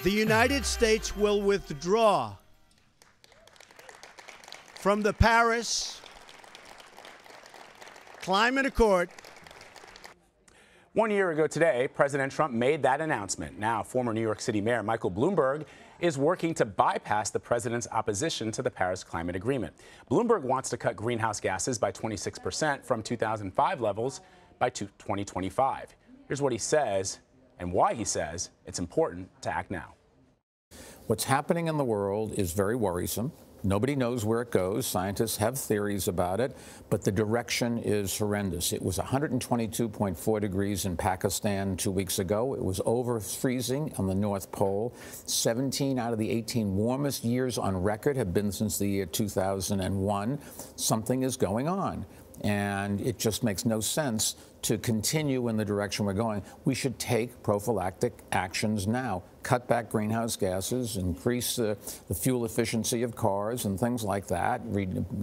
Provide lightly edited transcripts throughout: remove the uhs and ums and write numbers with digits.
The United States will withdraw from the Paris Climate Accord. 1 year ago today, President Trump made that announcement. Now, former New York City Mayor Michael Bloomberg is working to bypass the president's opposition to the Paris Climate Agreement. Bloomberg wants to cut greenhouse gases by 26% from 2005 levels by 2025. Here's what he says and why he says it's important to act now. What's happening in the world is very worrisome. Nobody knows where it goes. Scientists have theories about it, but the direction is horrendous. It was 122.4 degrees in Pakistan 2 weeks ago. It was over freezing on the North Pole. 17 out of the 18 warmest years on record have been since the year 2001. Something is going on, and it just makes no sense to continue in the direction we're going. We should take prophylactic actions now. Cut back greenhouse gases, increase the fuel efficiency of cars and things like that,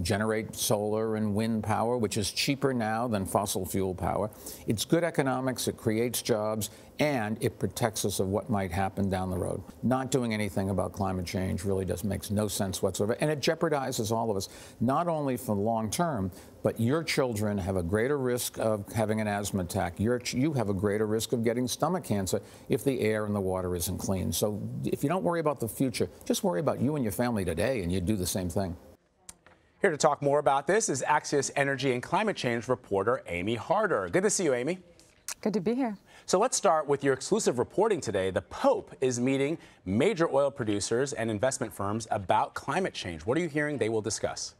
generate solar and wind power, which is cheaper now than fossil fuel power. It's good economics, it creates jobs, and it protects us of what might happen down the road. Not doing anything about climate change really makes no sense whatsoever, and it jeopardizes all of us, not only for the long term, but your children have a greater risk of having an asthma attack. You have a greater risk of getting stomach cancer if the air and the water isn't clean. So if you don't worry about the future, just worry about you and your family today, and you do the same thing. Here to talk more about this is Axios energy and climate change reporter Amy Harder. Good to see you, Amy. Good to be here. So let's start with your exclusive reporting today. The Pope is meeting major oil producers and investment firms about climate change. What are you hearing they will discuss?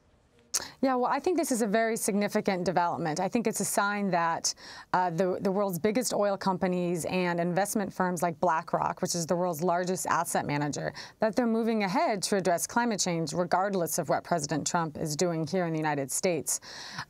Yeah, well, I think this is a very significant development. I think it's a sign that the world's biggest oil companies and investment firms like BlackRock, which is the world's largest asset manager, that they're moving ahead to address climate change regardless of what President Trump is doing here in the United States.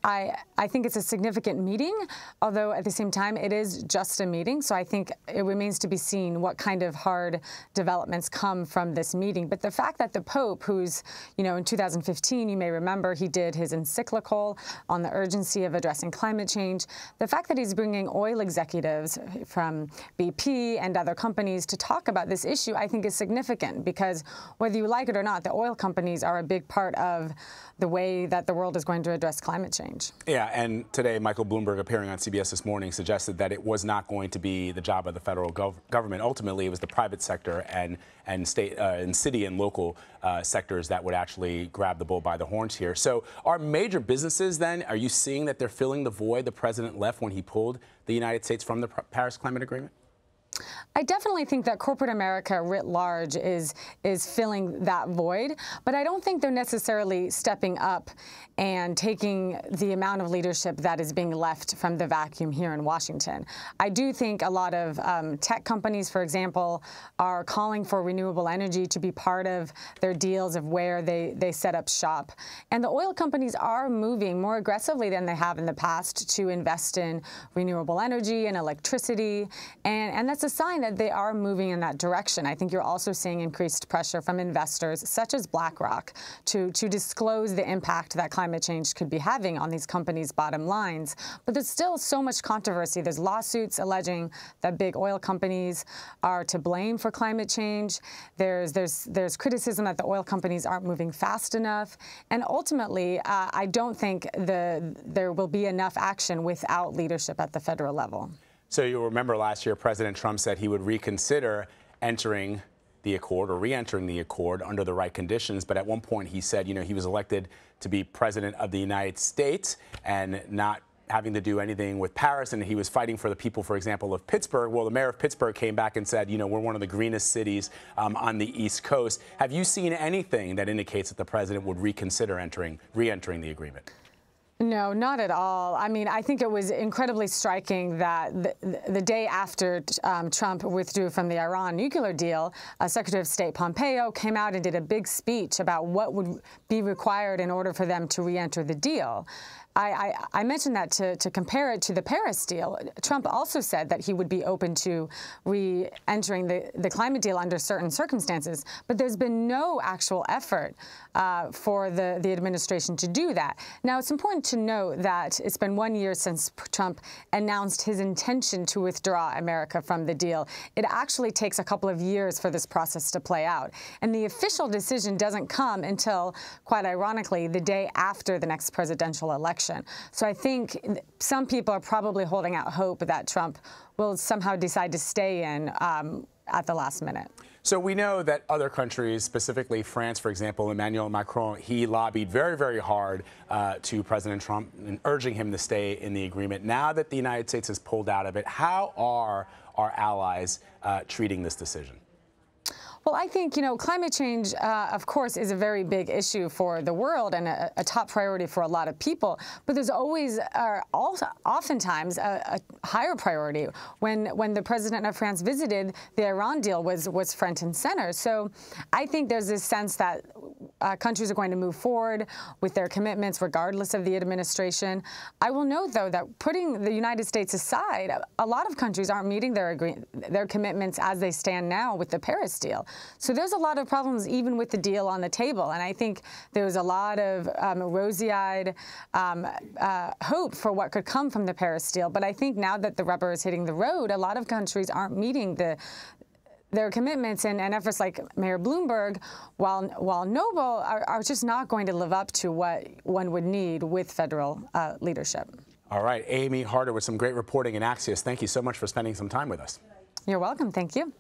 I think it's a significant meeting, although at the same time it is just a meeting, so I think it remains to be seen what kind of hard developments come from this meeting. But the fact that the Pope, who's, in 2015, you may remember, he did his encyclical on the urgency of addressing climate change. The fact that he's bringing oil executives from BP and other companies to talk about this issue, I think is significant, because whether you like it or not, the oil companies are a big part of the way that the world is going to address climate change. Yeah, and today Michael Bloomberg, appearing on CBS this morning, suggested that it was not going to be the job of the federal government. Ultimately, it was the private sector and state and city and local sectors that would actually grab the bull by the horns here. So are major businesses then, are you seeing that they're filling the void the president left when he pulled the United States from the Paris Climate Agreement? I definitely think that corporate America writ large is filling that void, but I don't think they're necessarily stepping up and taking the amount of leadership that is being left from the vacuum here in Washington. I do think a lot of tech companies, for example, are calling for renewable energy to be part of their deals of where they set up shop. And the oil companies are moving more aggressively than they have in the past to invest in renewable energy and electricity, and that's a sign that they are moving in that direction. I think you're also seeing increased pressure from investors such as BlackRock to disclose the impact that climate change could be having on these companies' bottom lines. But there's still so much controversy. There's lawsuits alleging that big oil companies are to blame for climate change. There's criticism that the oil companies aren't moving fast enough. And ultimately, I don't think there will be enough action without leadership at the federal level. So you'll remember last year, President Trump said he would reconsider entering the accord or re-entering the accord under the right conditions. But at one point he said, he was elected to be president of the United States and not having to do anything with Paris. And he was fighting for the people, for example, of Pittsburgh. Well, the mayor of Pittsburgh came back and said, we're one of the greenest cities on the East Coast. Have you seen anything that indicates that the president would reconsider re-entering the agreement? No, not at all. I mean, I think it was incredibly striking that the day after Trump withdrew from the Iran nuclear deal, Secretary of State Pompeo came out and did a big speech about what would be required in order for them to re-enter the deal. I mentioned that to compare it to the Paris deal. Trump also said that he would be open to re-entering the climate deal under certain circumstances, but there's been no actual effort for the administration to do that. Now, it's important to note that it's been 1 year since Trump announced his intention to withdraw America from the deal. It actually takes a couple of years for this process to play out, and the official decision doesn't come until, quite ironically, the day after the next presidential election. So I think some people are probably holding out hope that Trump will somehow decide to stay in at the last minute. So we know that other countries, specifically France, for example, Emmanuel Macron, he lobbied very, very hard to President Trump in urging him to stay in the agreement. Now that the United States has pulled out of it, how are our allies treating this decision? Well, I think, climate change, of course, is a very big issue for the world and a top priority for a lot of people. But there's always, oftentimes, a higher priority. When the president of France visited, the Iran deal was front and center. So I think there's this sense that countries are going to move forward with their commitments regardless of the administration. I will note, though, that putting the United States aside, a lot of countries aren't meeting their commitments as they stand now with the Paris deal. So there's a lot of problems even with the deal on the table. And I think there's a lot of rosy-eyed hope for what could come from the Paris deal. But I think now that the rubber is hitting the road, a lot of countries aren't meeting their commitments, and efforts like Mayor Bloomberg, while noble, are just not going to live up to what one would need with federal leadership. All right, Amy Harder with some great reporting in Axios. Thank you so much for spending some time with us. You're welcome. Thank you.